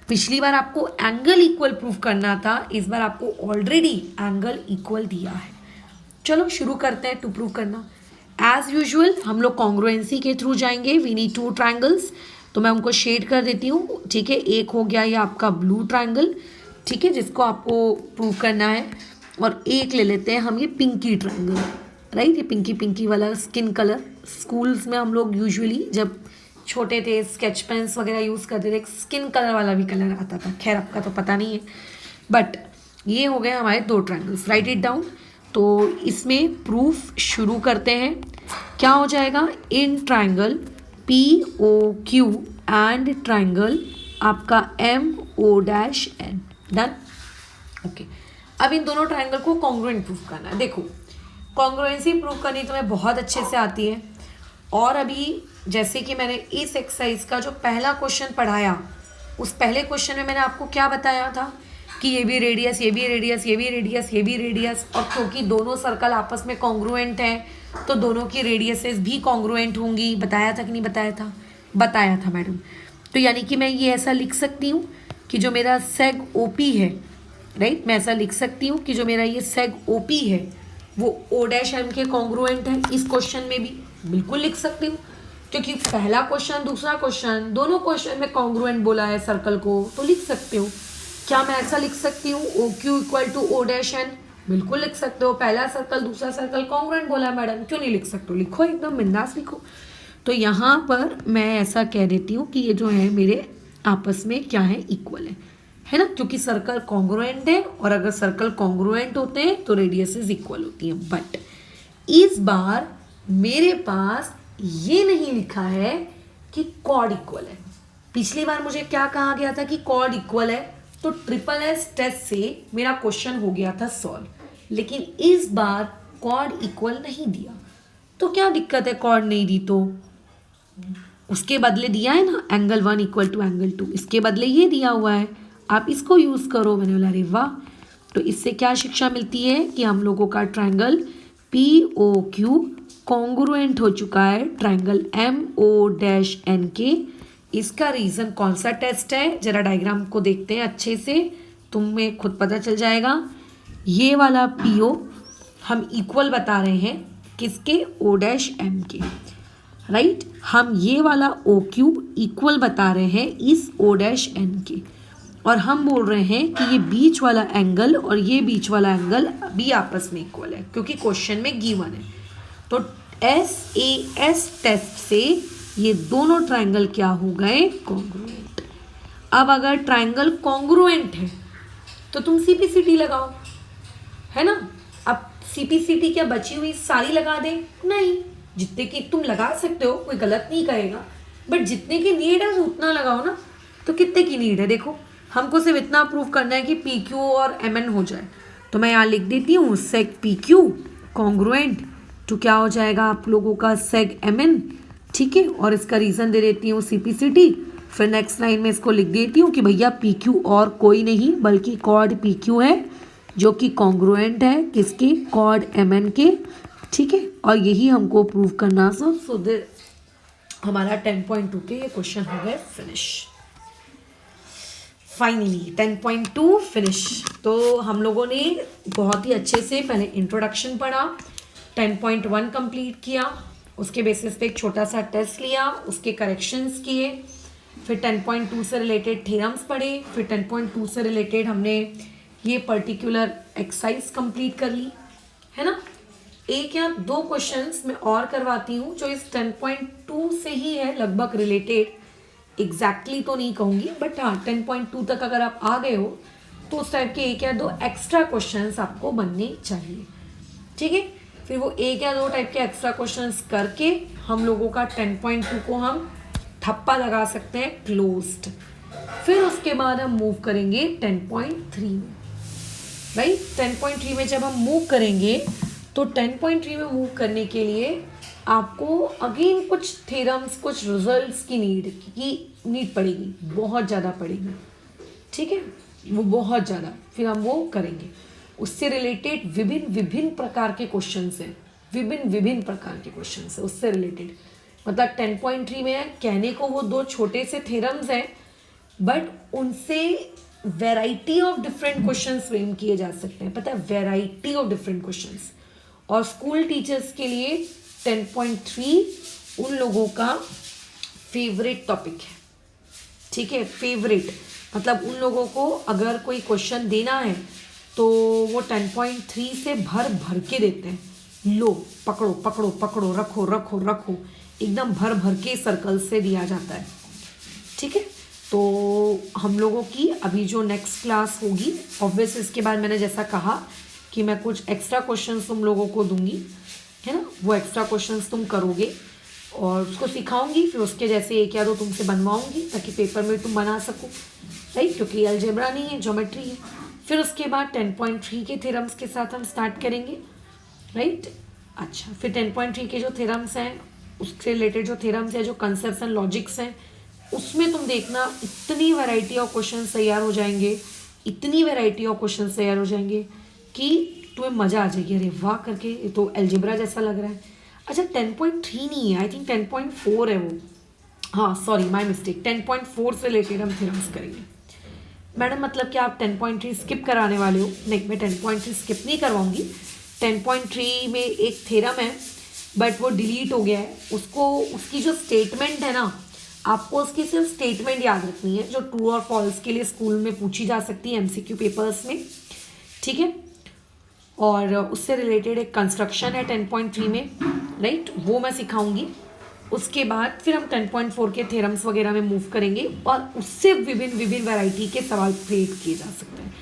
पिछली बार आपको एंगल इक्वल प्रूफ करना था, इस बार आपको ऑलरेडी एंगल इक्वल दिया है। चलो शुरू करते हैं टू प्रूव करना। एज यूजुअल हम लोग कॉन्ग्रुएंसी के थ्रू जाएंगे। वी नीड 2 ट्रायंगल्स, तो मैं उनको शेड कर देती हूँ, ठीक है। एक हो गया ये आपका ब्लू ट्रायंगल, ठीक है, जिसको आपको प्रूव करना है, और एक ले लेते हैं हम ये पिंकी ट्रायंगल, राइट। ये पिंकी पिंकी वाला स्किन कलर, स्कूल्स में हम लोग यूजुअली जब छोटे थे स्केच पेन्स वगैरह यूज़ करते थे, एक स्किन कलर वाला भी कलर आता था, खैर आपका तो पता नहीं है, बट ये हो गए हमारे 2 ट्रायंगल्स। Right it down. तो इसमें प्रूफ शुरू करते हैं। क्या हो जाएगा, in triangle P O Q and triangle आपका M O dash N, done, okay. अब इन दोनों ट्रायंगल को कॉन्ग्रुएंट प्रूफ करना है। देखो कॉन्ग्रुएंसी प्रूफ करनी तुम्हें बहुत अच्छे से आती है, और अभी जैसे कि मैंने इस एक्सरसाइज का जो पहला क्वेश्चन पढ़ाया, उस पहले क्वेश्चन में मैंने आपको क्या बताया था कि ये भी रेडियस, ये भी रेडियस, ये भी रेडियस, ये भी रेडियस, और क्योंकि दोनों सर्कल आपस में कॉन्ग्रुएंट हैं तो दोनों की रेडियसेस भी कॉन्ग्रुएंट होंगी। बताया था कि नहीं बताया था, बताया था मैडम। तो यानी कि मैं ये ऐसा लिख सकती हूँ कि जो मेरा सेग ओ पी है, राइट, मैं ऐसा लिख सकती हूँ कि जो मेरा ये सेग ओ पी है वो ओ डैश एम के कॉन्ग्रुएंट है। इस क्वेश्चन में भी बिल्कुल लिख सकती हूँ, क्योंकि पहला क्वेश्चन दूसरा क्वेश्चन दोनों क्वेश्चन में कॉन्ग्रुएंट बोला है सर्कल को, तो लिख सकते हो। क्या मैं ऐसा लिख सकती हूँ O Q equal to O dash N, बिल्कुल लिख सकते हो। पहला सर्कल दूसरा सर्कल कॉन्ग्रुएंट बोला है मैडम, क्यों नहीं लिख सकते हो, लिखो, एकदम बिंदास लिखो। तो यहाँ पर मैं ऐसा कह देती हूँ कि ये जो है मेरे आपस में क्या है, इक्वल है ना, क्योंकि सर्कल कॉन्ग्रुएंट है, और अगर सर्कल कॉन्ग्रुएंट होते हैं तो रेडियसेस इक्वल होती हैं। बट इस बार मेरे पास ये नहीं लिखा है कि कॉर्ड इक्वल है। पिछली बार मुझे क्या कहा गया था कि कॉर्ड इक्वल है, तो ट्रिपल एस टेस्ट से मेरा क्वेश्चन हो गया था सॉल्व, लेकिन इस बार कॉर्ड इक्वल नहीं दिया। तो क्या दिक्कत है, कॉर्ड नहीं दी तो उसके बदले दिया है ना एंगल 1 इक्वल टू एंगल 2, इसके बदले ये दिया हुआ है, आप इसको यूज़ करो। मैंने बोला अरे वाह। तो इससे क्या शिक्षा मिलती है कि हम लोगों का triangle P O Q congruent हो चुका है triangle M O dash N के। इसका रीज़न कौन सा टेस्ट है, जरा डायग्राम को देखते हैं अच्छे से, तुम्हें खुद पता चल जाएगा। ये वाला पी ओ हम इक्वल बता रहे हैं किसके, ओ डैश एम के, राइट। हम ये वाला ओ क्यू इक्वल बता रहे हैं इस ओ डैश एन के, और हम बोल रहे हैं कि ये बीच वाला एंगल और ये बीच वाला एंगल भी आपस में इक्वल है, क्योंकि क्वेश्चन में गिवन है। तो SAS टेस्ट से ये दोनों ट्रायंगल क्या हो गए, कॉन्ग्रुएंट। अब अगर ट्रायंगल कॉन्ग्रुएंट है तो तुम CPCT लगाओ, है ना। अब CPCT क्या बची हुई सारी लगा दें, नहीं, जितने की तुम लगा सकते हो, कोई गलत नहीं करेगा, बट जितने की नीड है उतना लगाओ ना। तो कितने की नीड है, देखो हमको सिर्फ इतना प्रूव करना है कि PQ और MN हो जाए, तो मैं यहाँ लिख देती हूँ सेग PQ कॉन्ग्रुएंट तो क्या हो जाएगा आप लोगों का सेग MN, ठीक है। और इसका रीज़न दे देती हूँ CPCT। फिर नेक्स्ट लाइन में इसको लिख देती हूँ कि भैया PQ और कोई नहीं बल्कि कॉर्ड PQ है, जो कि कॉन्ग्रुएंट है किसके, कॉड mn के, ठीक है। और यही हमको प्रूव करना सो दे हमारा 10.2 के ये क्वेश्चन हो गए फिनिश। Finally 10.2 finish. तो हम लोगों ने बहुत ही अच्छे से पहले इंट्रोडक्शन पढ़ा, 10.1 कंप्लीट किया, उसके बेसिस पे एक छोटा सा टेस्ट लिया, उसके करेक्शंस किए, फिर 10.2 से रिलेटेड थ्योरम्स पढ़े, फिर 10.2 से रिलेटेड हमने ये पर्टिकुलर एक्सरसाइज कंप्लीट कर ली, है ना। एक या दो क्वेश्चंस मैं और करवाती हूँ जो इस 10.2 से ही है लगभग रिलेटेड, एग्जैक्टली तो नहीं कहूँगी बट हाँ 10.2 तक अगर आप आ गए हो तो उस टाइप के एक या दो एक्स्ट्रा क्वेश्चंस आपको बनने चाहिए, ठीक है। फिर वो एक या दो टाइप के एक्स्ट्रा क्वेश्चंस करके हम लोगों का 10.2 को हम ठप्पा लगा सकते हैं क्लोज्ड। फिर उसके बाद हम मूव करेंगे 10.3 में, राइट। 10.3 में जब हम मूव करेंगे तो 10.3 में मूव करने के लिए आपको अगेन कुछ थ्योरम्स, कुछ रिजल्ट्स की नीड पड़ेगी, बहुत ज़्यादा पड़ेगी, ठीक है, वो बहुत ज़्यादा। फिर हम वो करेंगे, उससे रिलेटेड विभिन्न प्रकार के क्वेश्चंस हैं, विभिन्न प्रकार के क्वेश्चंस हैं उससे रिलेटेड। मतलब 10.3 में है कहने को वो दो छोटे से थ्योरम्स हैं बट उनसे variety of different questions frame किए जा सकते हैं, पता है, वैरायटी ऑफ डिफरेंट क्वेश्चंस। और स्कूल टीचर्स के लिए 10.3 उन लोगों का फेवरेट टॉपिक है, ठीक है। फेवरेट मतलब उन लोगों को अगर कोई क्वेश्चन देना है तो वो 10.3 से भर के देते हैं, लो पकड़ो पकड़ो पकड़ो, रखो रखो रखो, एकदम भर के सर्कल से दिया जाता है, ठीक है। तो हम लोगों की अभी जो नेक्स्ट क्लास होगी ऑब्वियस, इसके बाद मैंने जैसा कहा कि मैं कुछ एक्स्ट्रा क्वेश्चंस तुम लोगों को दूंगी, है ना, वो एक्स्ट्रा क्वेश्चंस तुम करोगे और उसको सिखाऊंगी, फिर उसके जैसे एक या दो तुमसे बनवाऊंगी ताकि पेपर में तुम बना सको, राइट, क्योंकि अलजेब्रा नहीं है, ज्योमेट्री है। फिर उसके बाद 10.3 के थ्योरम्स के साथ हम स्टार्ट करेंगे, राइट। अच्छा, फिर 10.3 के जो थ्योरम्स हैं उससे रिलेटेड जो थ्योरम्स हैं, जो कंसेप्ट्स एंड लॉजिक्स हैं, उसमें तुम देखना इतनी वैरायटी ऑफ क्वेश्चन तैयार हो जाएंगे, इतनी वैरायटी ऑफ क्वेश्चन तैयार हो जाएंगे कि तुम्हें मज़ा आ जाएगी, अरे वाह करके, ये तो अलजेब्रा जैसा लग रहा है। अच्छा 10.3 नहीं है, आई थिंक 10.4 है वो, हाँ सॉरी माय मिस्टेक, 10.4 से रिलेटेड हम थ्योरम्स करेंगे। मैडम मतलब कि आप 10.3 स्किप कराने वाले हो? नहीं, मैं 10.3 स्किप नहीं करवाऊंगी। 10.3 में एक थ्योरम है बट वो डिलीट हो गया है, उसको उसकी जो स्टेटमेंट है ना, आपको उसकी सिर्फ स्टेटमेंट याद रखनी है जो ट्रू और फॉल्स के लिए स्कूल में पूछी जा सकती है एमसीक्यू पेपर्स में, ठीक है। और उससे रिलेटेड एक कंस्ट्रक्शन है 10.3 में, राइट, वो मैं सिखाऊंगी। उसके बाद फिर हम 10.4 के थ्योरम्स वगैरह में मूव करेंगे और उससे विभिन्न वैरायटी के सवाल क्रिएट किए जा सकते हैं।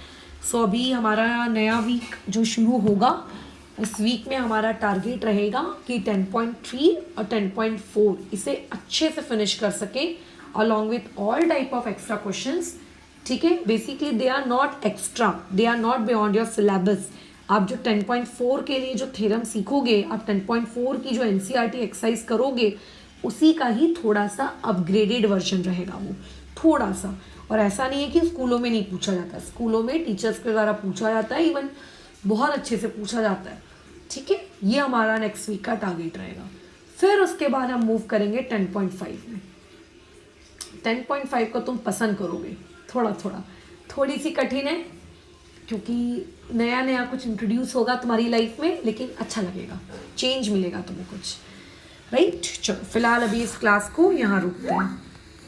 सो अभी हमारा नया वीक जो शुरू होगा, इस वीक में हमारा टारगेट रहेगा कि 10.3 और 10.4 इसे अच्छे से फिनिश कर सकें along with all type of extra questions, ठीक है। Basically they are not extra, they are not beyond your syllabus. आप जो 10.4 के लिए जो थ्योरम सीखोगे, आप 10.4 की जो एनसीईआरटी एक्सरसाइज करोगे, उसी का ही थोड़ा सा अपग्रेडेड वर्जन रहेगा वो, थोड़ा सा। और ऐसा नहीं है कि स्कूलों में नहीं पूछा जाता, स्कूलों में टीचर्स के द्वारा पूछा जाता है, इवन बहुत अच्छे से पूछा जाता है, ठीक है। ये हमारा नेक्स्ट वीक का टारगेट रहेगा। फिर उसके बाद हम मूव करेंगे 10.5 में। 10.5 को तुम पसंद करोगे, थोड़ी सी कठिन है क्योंकि नया कुछ इंट्रोड्यूस होगा तुम्हारी लाइफ में, लेकिन अच्छा लगेगा, चेंज मिलेगा तुम्हें कुछ, राइट। चलो फिलहाल अभी इस क्लास को यहाँ रुकते हैं।